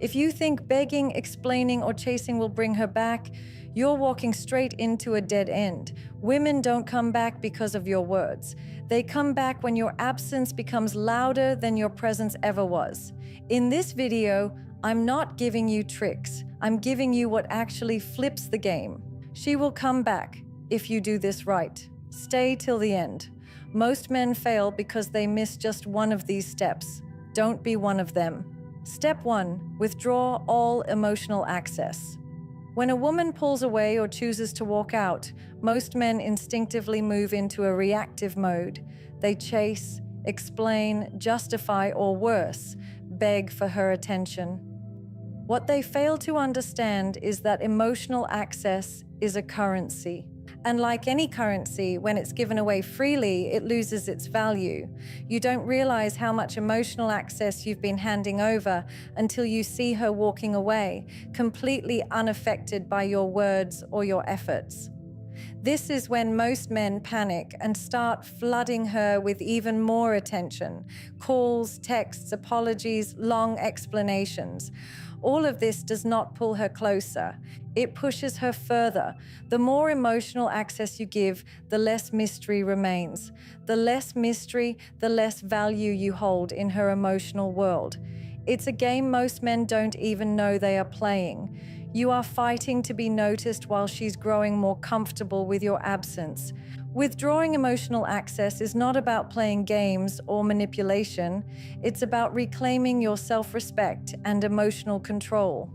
If you think begging, explaining, or chasing will bring her back, you're walking straight into a dead end. Women don't come back because of your words. They come back when your absence becomes louder than your presence ever was. In this video, I'm not giving you tricks. I'm giving you what actually flips the game. She will come back if you do this right. Stay till the end. Most men fail because they miss just one of these steps. Don't be one of them. Step 1. Withdraw all emotional access. When a woman pulls away or chooses to walk out, most men instinctively move into a reactive mode. They chase, explain, justify, or worse, beg for her attention. What they fail to understand is that emotional access is a currency. And like any currency, when it's given away freely, it loses its value. You don't realize how much emotional access you've been handing over until you see her walking away, completely unaffected by your words or your efforts. This is when most men panic and start flooding her with even more attention. Calls, texts, apologies, long explanations. All of this does not pull her closer. It pushes her further. The more emotional access you give, the less mystery remains. The less mystery, the less value you hold in her emotional world. It's a game most men don't even know they are playing. You are fighting to be noticed while she's growing more comfortable with your absence. Withdrawing emotional access is not about playing games or manipulation. It's about reclaiming your self-respect and emotional control.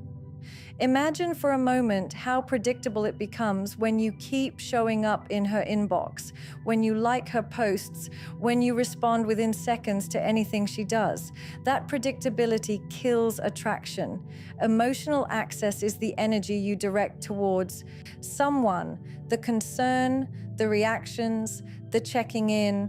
Imagine for a moment how predictable it becomes when you keep showing up in her inbox, when you like her posts, when you respond within seconds to anything she does. That predictability kills attraction. Emotional access is the energy you direct towards someone, the concern, the reactions, the checking in.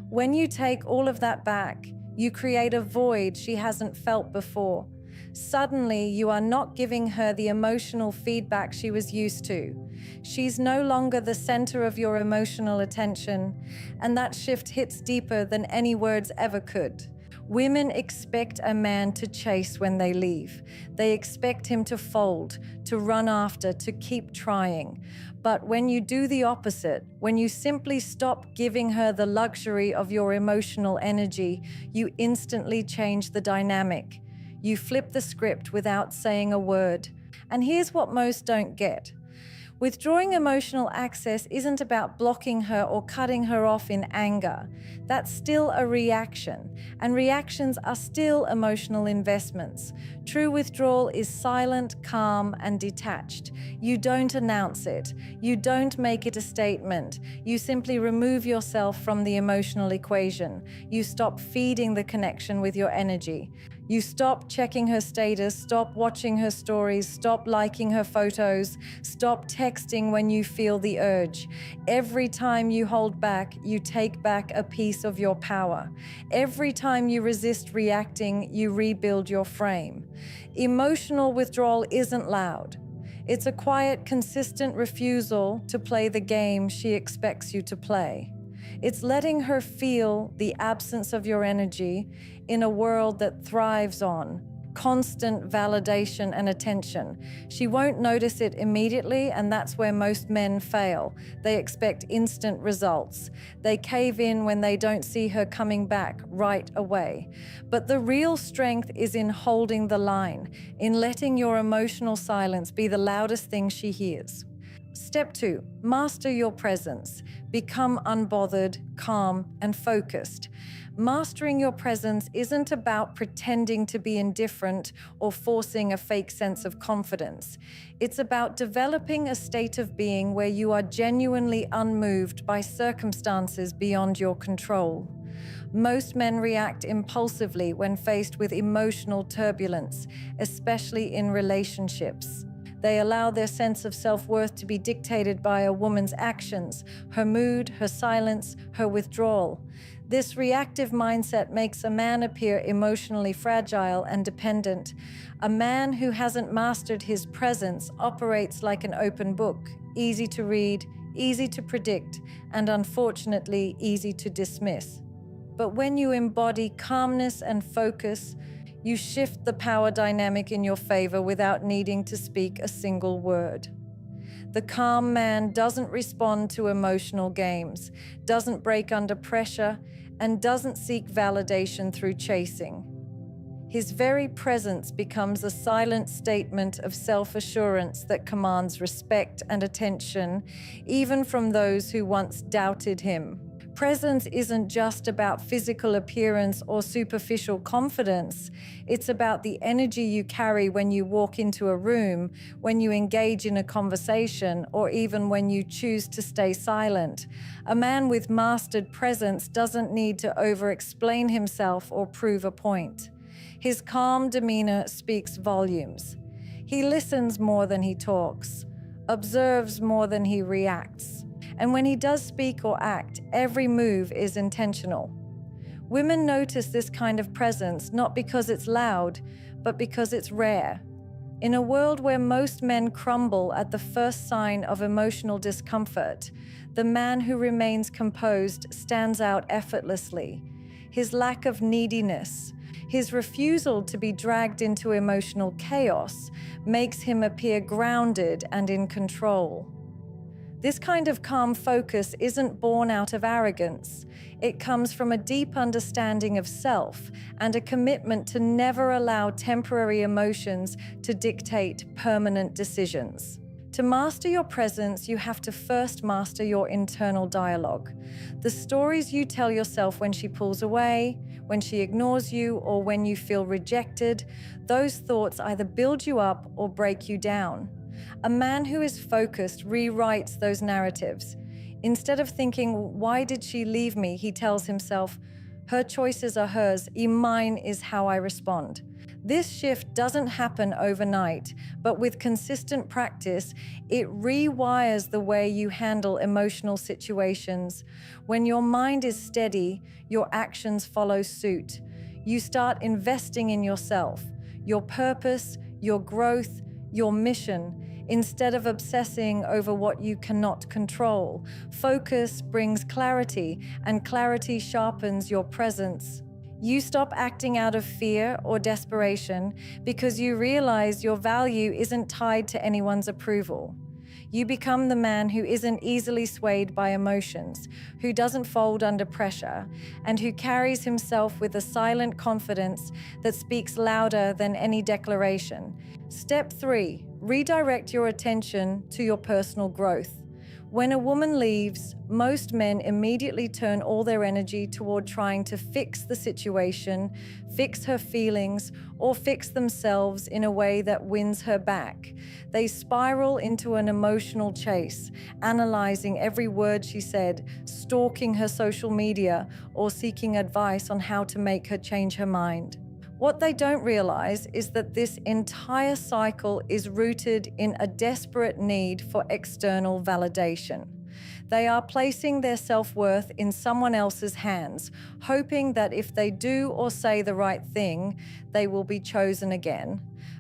When you take all of that back, you create a void she hasn't felt before. Suddenly, you are not giving her the emotional feedback she was used to. She's no longer the center of your emotional attention, and that shift hits deeper than any words ever could. Women expect a man to chase when they leave. They expect him to fold, to run after, to keep trying. But when you do the opposite, when you simply stop giving her the luxury of your emotional energy, you instantly change the dynamic. You flip the script without saying a word. And here's what most don't get. Withdrawing emotional access isn't about blocking her or cutting her off in anger. That's still a reaction, and reactions are still emotional investments. True withdrawal is silent, calm, and detached. You don't announce it. You don't make it a statement. You simply remove yourself from the emotional equation. You stop feeding the connection with your energy. You stop checking her status, stop watching her stories, stop liking her photos, stop texting when you feel the urge. Every time you hold back, you take back a piece of your power. Every time you resist reacting, you rebuild your frame. Emotional withdrawal isn't loud. It's a quiet, consistent refusal to play the game she expects you to play. It's letting her feel the absence of your energy in a world that thrives on constant validation and attention. She won't notice it immediately, and that's where most men fail. They expect instant results. They cave in when they don't see her coming back right away. But the real strength is in holding the line, in letting your emotional silence be the loudest thing she hears. Step 2, master your presence. Become unbothered, calm, and focused. Mastering your presence isn't about pretending to be indifferent or forcing a fake sense of confidence. It's about developing a state of being where you are genuinely unmoved by circumstances beyond your control. Most men react impulsively when faced with emotional turbulence, especially in relationships. They allow their sense of self-worth to be dictated by a woman's actions, her mood, her silence, her withdrawal. This reactive mindset makes a man appear emotionally fragile and dependent. A man who hasn't mastered his presence operates like an open book, easy to read, easy to predict, and unfortunately easy to dismiss. But when you embody calmness and focus, You shift the power dynamic in your favor without needing to speak a single word. The calm man doesn't respond to emotional games, doesn't break under pressure, and doesn't seek validation through chasing. His very presence becomes a silent statement of self-assurance that commands respect and attention, even from those who once doubted him. Presence isn't just about physical appearance or superficial confidence. It's about the energy you carry when you walk into a room, when you engage in a conversation, or even when you choose to stay silent. A man with mastered presence doesn't need to over-explain himself or prove a point. His calm demeanor speaks volumes. He listens more than he talks, observes more than he reacts. And when he does speak or act, every move is intentional. Women notice this kind of presence not because it's loud, but because it's rare. In a world where most men crumble at the first sign of emotional discomfort, the man who remains composed stands out effortlessly. His lack of neediness, his refusal to be dragged into emotional chaos, makes him appear grounded and in control. This kind of calm focus isn't born out of arrogance. It comes from a deep understanding of self and a commitment to never allow temporary emotions to dictate permanent decisions. To master your presence, you have to first master your internal dialogue. The stories you tell yourself when she pulls away, when she ignores you, or when you feel rejected, those thoughts either build you up or break you down. A man who is focused rewrites those narratives. Instead of thinking, "Why did she leave me?" he tells himself, "Her choices are hers, mine is how I respond." This shift doesn't happen overnight, but with consistent practice, it rewires the way you handle emotional situations. When your mind is steady, your actions follow suit. You start investing in yourself, your purpose, your growth, your mission, instead of obsessing over what you cannot control. Focus brings clarity, and clarity sharpens your presence. You stop acting out of fear or desperation because you realize your value isn't tied to anyone's approval. You become the man who isn't easily swayed by emotions, who doesn't fold under pressure, and who carries himself with a silent confidence that speaks louder than any declaration. Step 3, redirect your attention to your personal growth. When a woman leaves, most men immediately turn all their energy toward trying to fix the situation, fix her feelings, or fix themselves in a way that wins her back. They spiral into an emotional chase, analyzing every word she said, stalking her social media, or seeking advice on how to make her change her mind. What they don't realize is that this entire cycle is rooted in a desperate need for external validation. They are placing their self-worth in someone else's hands, hoping that if they do or say the right thing, they will be chosen again.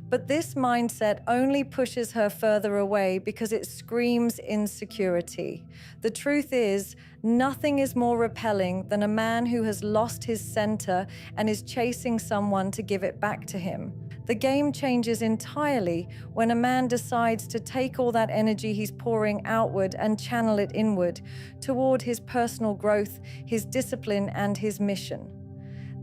But this mindset only pushes her further away because it screams insecurity. The truth is, nothing is more repelling than a man who has lost his center and is chasing someone to give it back to him. The game changes entirely when a man decides to take all that energy he's pouring outward and channel it inward toward his personal growth, his discipline, and his mission.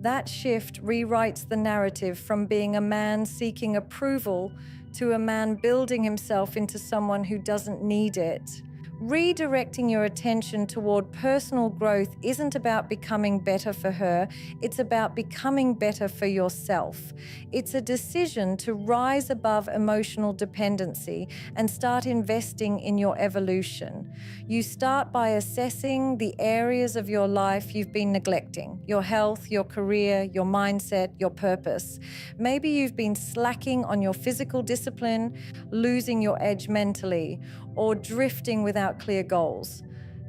That shift rewrites the narrative from being a man seeking approval to a man building himself into someone who doesn't need it. Redirecting your attention toward personal growth isn't about becoming better for her, it's about becoming better for yourself. It's a decision to rise above emotional dependency and start investing in your evolution. You start by assessing the areas of your life you've been neglecting: your health, your career, your mindset, your purpose. Maybe you've been slacking on your physical discipline, losing your edge mentally, or drifting without clear goals.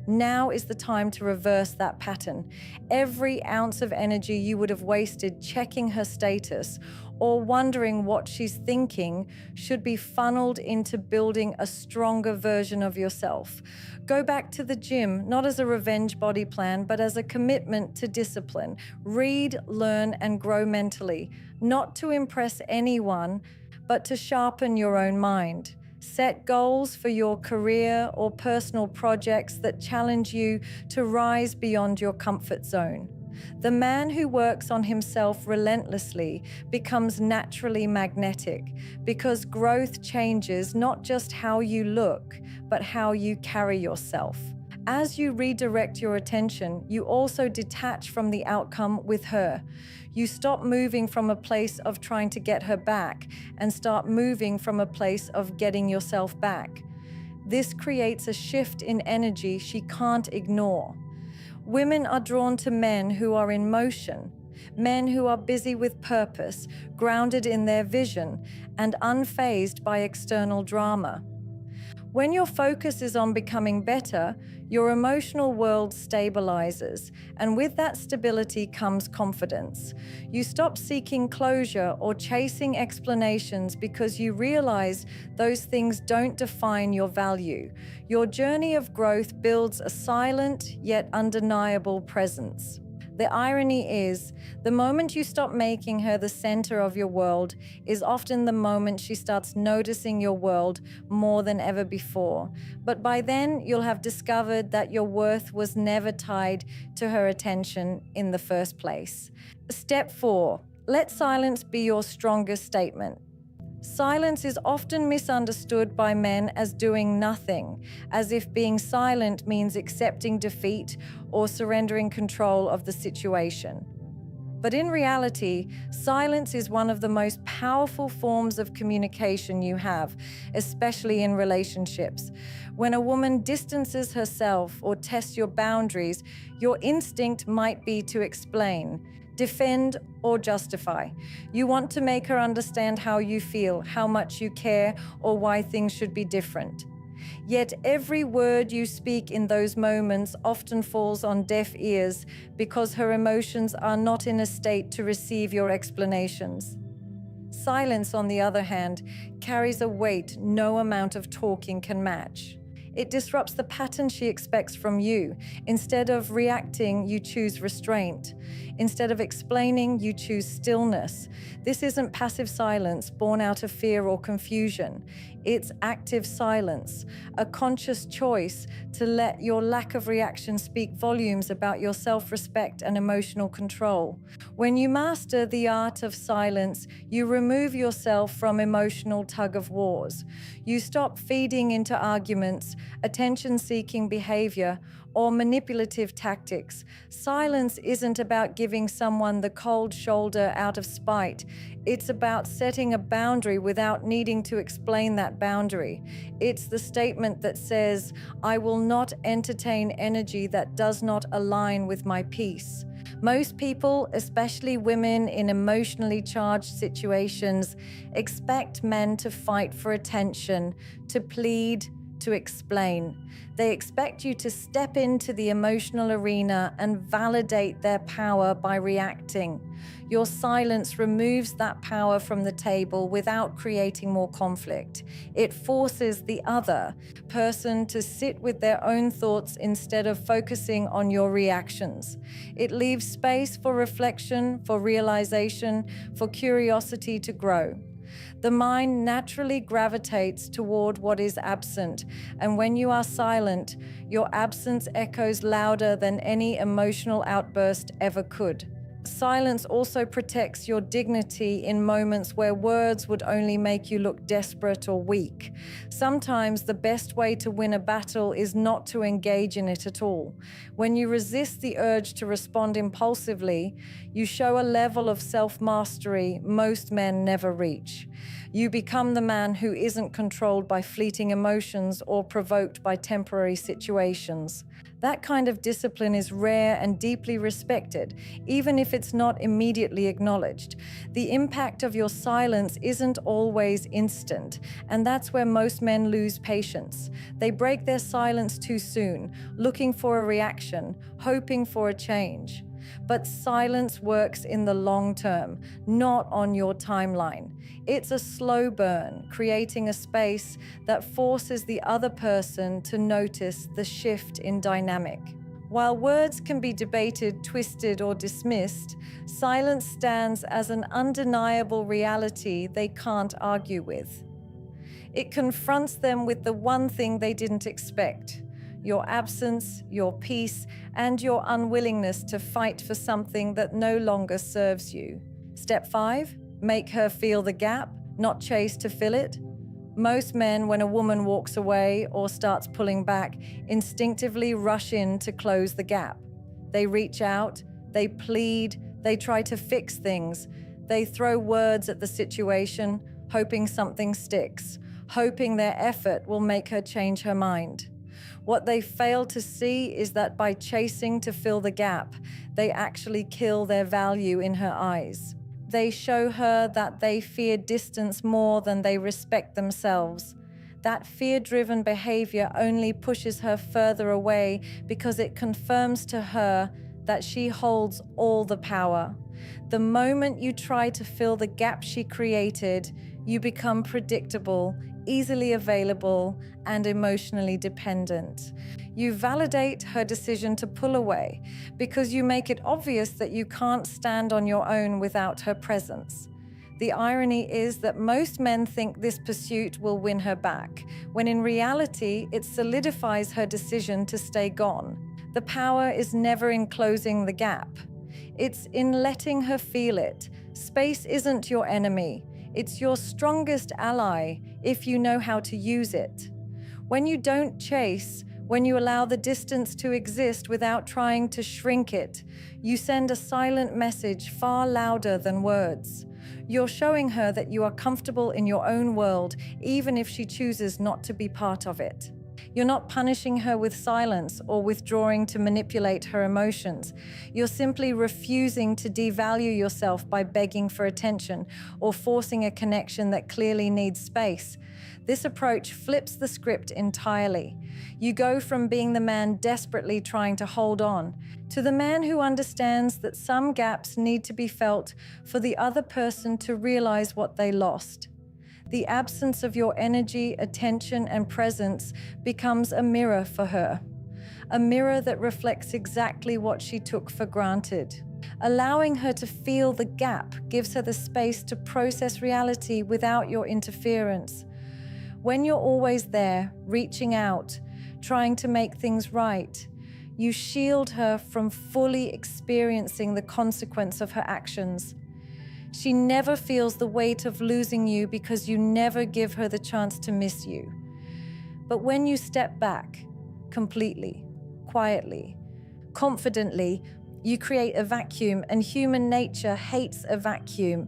Now is the time to reverse that pattern. Every ounce of energy you would have wasted checking her status or wondering what she's thinking should be funneled into building a stronger version of yourself. Go back to the gym, not as a revenge body plan, but as a commitment to discipline. Read, learn, and grow mentally, not to impress anyone, but to sharpen your own mind. Set goals for your career or personal projects that challenge you to rise beyond your comfort zone. The man who works on himself relentlessly becomes naturally magnetic because growth changes not just how you look, but how you carry yourself. As you redirect your attention, you also detach from the outcome with her. You stop moving from a place of trying to get her back and start moving from a place of getting yourself back. This creates a shift in energy she can't ignore. Women are drawn to men who are in motion, men who are busy with purpose, grounded in their vision, and unfazed by external drama. When your focus is on becoming better, your emotional world stabilizes, and with that stability comes confidence. You stop seeking closure or chasing explanations because you realize those things don't define your value. Your journey of growth builds a silent yet undeniable presence. The irony is, the moment you stop making her the center of your world is often the moment she starts noticing your world more than ever before. But by then, you'll have discovered that your worth was never tied to her attention in the first place. Step 4. Let silence be your strongest statement. Silence is often misunderstood by men as doing nothing, as if being silent means accepting defeat or surrendering control of the situation. But in reality, silence is one of the most powerful forms of communication you have, especially in relationships. When a woman distances herself or tests your boundaries, your instinct might be to explain, defend, or justify. You want to make her understand how you feel, how much you care, or why things should be different. Yet every word you speak in those moments often falls on deaf ears because her emotions are not in a state to receive your explanations. Silence, on the other hand, carries a weight no amount of talking can match. It disrupts the pattern she expects from you. Instead of reacting, you choose restraint. Instead of explaining, you choose stillness. This isn't passive silence born out of fear or confusion. It's active silence, a conscious choice to let your lack of reaction speak volumes about your self-respect and emotional control. When you master the art of silence, you remove yourself from emotional tug-of-wars. You stop feeding into arguments, attention-seeking behavior, or manipulative tactics. Silence isn't about giving someone the cold shoulder out of spite. It's about setting a boundary without needing to explain that boundary. It's the statement that says, "I will not entertain energy that does not align with my peace." Most people, especially women in emotionally charged situations, expect men to fight for attention, to plead, to explain. They expect you to step into the emotional arena and validate their power by reacting. Your silence removes that power from the table without creating more conflict. It forces the other person to sit with their own thoughts instead of focusing on your reactions. It leaves space for reflection, for realization, for curiosity to grow. The mind naturally gravitates toward what is absent, and when you are silent, your absence echoes louder than any emotional outburst ever could. Silence also protects your dignity in moments where words would only make you look desperate or weak. Sometimes the best way to win a battle is not to engage in it at all. When you resist the urge to respond impulsively, you show a level of self-mastery most men never reach. You become the man who isn't controlled by fleeting emotions or provoked by temporary situations. That kind of discipline is rare and deeply respected, even if it's not immediately acknowledged. The impact of your silence isn't always instant, and that's where most men lose patience. They break their silence too soon, looking for a reaction, hoping for a change. But silence works in the long term, not on your timeline. It's a slow burn, creating a space that forces the other person to notice the shift in dynamic. While words can be debated, twisted, or dismissed, silence stands as an undeniable reality they can't argue with. It confronts them with the one thing they didn't expect: your absence, your peace, and your unwillingness to fight for something that no longer serves you. Step 5, make her feel the gap, not chase to fill it. Most men, when a woman walks away or starts pulling back, instinctively rush in to close the gap. They reach out, they plead, they try to fix things. They throw words at the situation, hoping something sticks, hoping their effort will make her change her mind. What they fail to see is that by chasing to fill the gap, they actually kill their value in her eyes. They show her that they fear distance more than they respect themselves. That fear-driven behavior only pushes her further away because it confirms to her that she holds all the power. The moment you try to fill the gap she created, you become predictable, easily available, and emotionally dependent. You validate her decision to pull away because you make it obvious that you can't stand on your own without her presence. The irony is that most men think this pursuit will win her back, when in reality, it solidifies her decision to stay gone. The power is never in closing the gap. It's in letting her feel it. Space isn't your enemy. It's your strongest ally if you know how to use it. When you don't chase, when you allow the distance to exist without trying to shrink it, you send a silent message far louder than words. You're showing her that you are comfortable in your own world, even if she chooses not to be part of it. You're not punishing her with silence or withdrawing to manipulate her emotions. You're simply refusing to devalue yourself by begging for attention or forcing a connection that clearly needs space. This approach flips the script entirely. You go from being the man desperately trying to hold on to the man who understands that some gaps need to be felt for the other person to realize what they lost. The absence of your energy, attention, and presence becomes a mirror for her. A mirror that reflects exactly what she took for granted. Allowing her to feel the gap gives her the space to process reality without your interference. When you're always there, reaching out, trying to make things right, you shield her from fully experiencing the consequence of her actions. She never feels the weight of losing you because you never give her the chance to miss you. But when you step back, completely, quietly, confidently, you create a vacuum, and human nature hates a vacuum.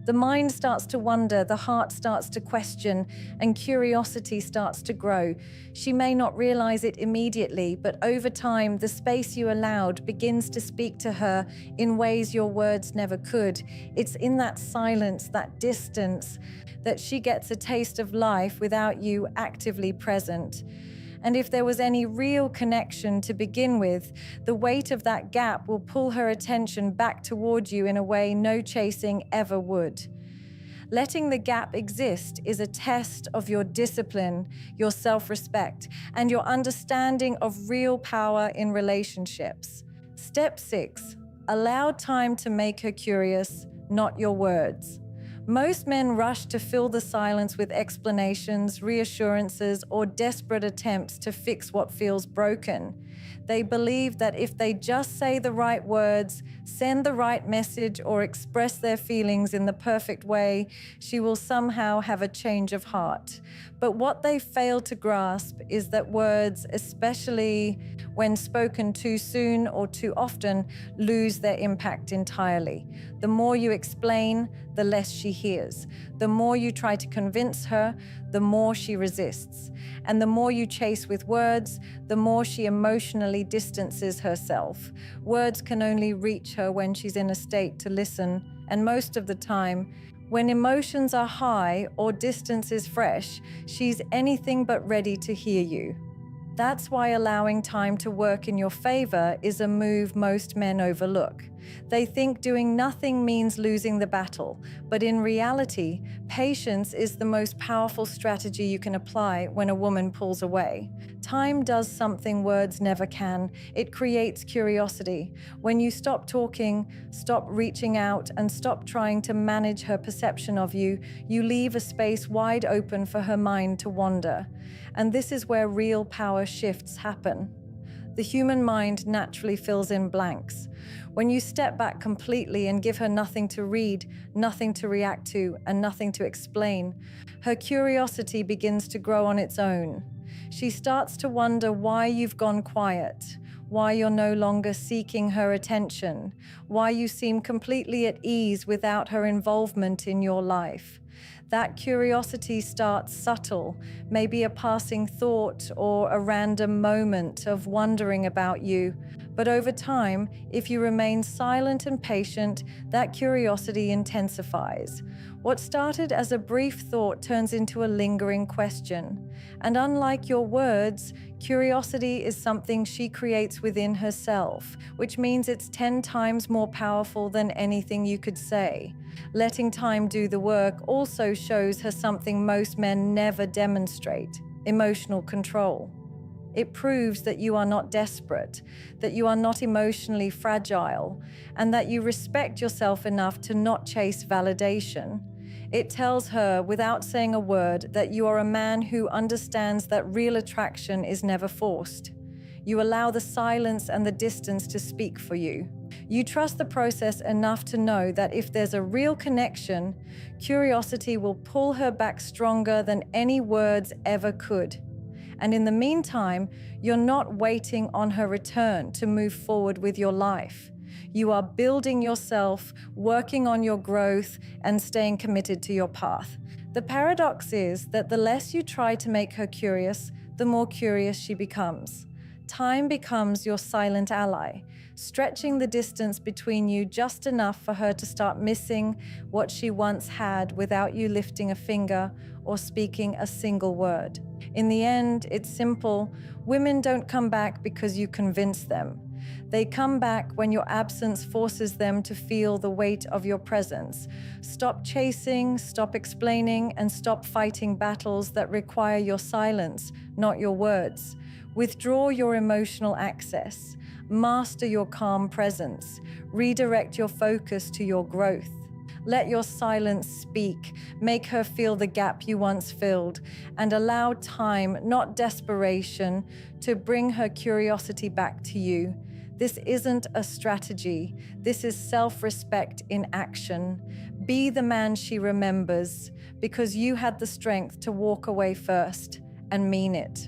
The mind starts to wonder, the heart starts to question, and curiosity starts to grow. She may not realize it immediately, but over time, the space you allowed begins to speak to her in ways your words never could. It's in that silence, that distance, that she gets a taste of life without you actively present. And if there was any real connection to begin with, the weight of that gap will pull her attention back toward you in a way no chasing ever would. Letting the gap exist is a test of your discipline, your self-respect, and your understanding of real power in relationships. Step 6, allow time to make her curious, not your words. Most men rush to fill the silence with explanations, reassurances, or desperate attempts to fix what feels broken. They believe that if they just say the right words, send the right message, or express their feelings in the perfect way, she will somehow have a change of heart. But what they fail to grasp is that words, especially when spoken too soon or too often, lose their impact entirely. The more you explain, the less she hears. The more you try to convince her, the more she resists. And the more you chase with words, the more she emotionally emotionally distances herself. Words can only reach her when she's in a state to listen, and most of the time, when emotions are high or distance is fresh, she's anything but ready to hear you. That's why allowing time to work in your favor is a move most men overlook. They think doing nothing means losing the battle, but in reality, patience is the most powerful strategy you can apply when a woman pulls away. Time does something words never can. It creates curiosity. When you stop talking, stop reaching out, and stop trying to manage her perception of you, you leave a space wide open for her mind to wander. And this is where real power shifts happen. The human mind naturally fills in blanks. When you step back completely and give her nothing to read, nothing to react to, and nothing to explain, her curiosity begins to grow on its own. She starts to wonder why you've gone quiet, why you're no longer seeking her attention, why you seem completely at ease without her involvement in your life. That curiosity starts subtle, maybe a passing thought or a random moment of wondering about you. But over time, if you remain silent and patient, that curiosity intensifies. What started as a brief thought turns into a lingering question. And unlike your words, curiosity is something she creates within herself, which means it's 10 times more powerful than anything you could say. Letting time do the work also shows her something most men never demonstrate: emotional control. It proves that you are not desperate, that you are not emotionally fragile, and that you respect yourself enough to not chase validation. It tells her, without saying a word, that you are a man who understands that real attraction is never forced. You allow the silence and the distance to speak for you. You trust the process enough to know that if there's a real connection, curiosity will pull her back stronger than any words ever could. And in the meantime, you're not waiting on her return to move forward with your life. You are building yourself, working on your growth, and staying committed to your path. The paradox is that the less you try to make her curious, the more curious she becomes. Time becomes your silent ally, stretching the distance between you just enough for her to start missing what she once had without you lifting a finger or speaking a single word. In the end, it's simple. Women don't come back because you convince them. They come back when your absence forces them to feel the weight of your presence. Stop chasing, stop explaining, and stop fighting battles that require your silence, not your words. Withdraw your emotional access. Master your calm presence. Redirect your focus to your growth. Let your silence speak. Make her feel the gap you once filled, and allow time, not desperation, to bring her curiosity back to you. This isn't a strategy. This is self-respect in action. Be the man she remembers, because you had the strength to walk away first and mean it.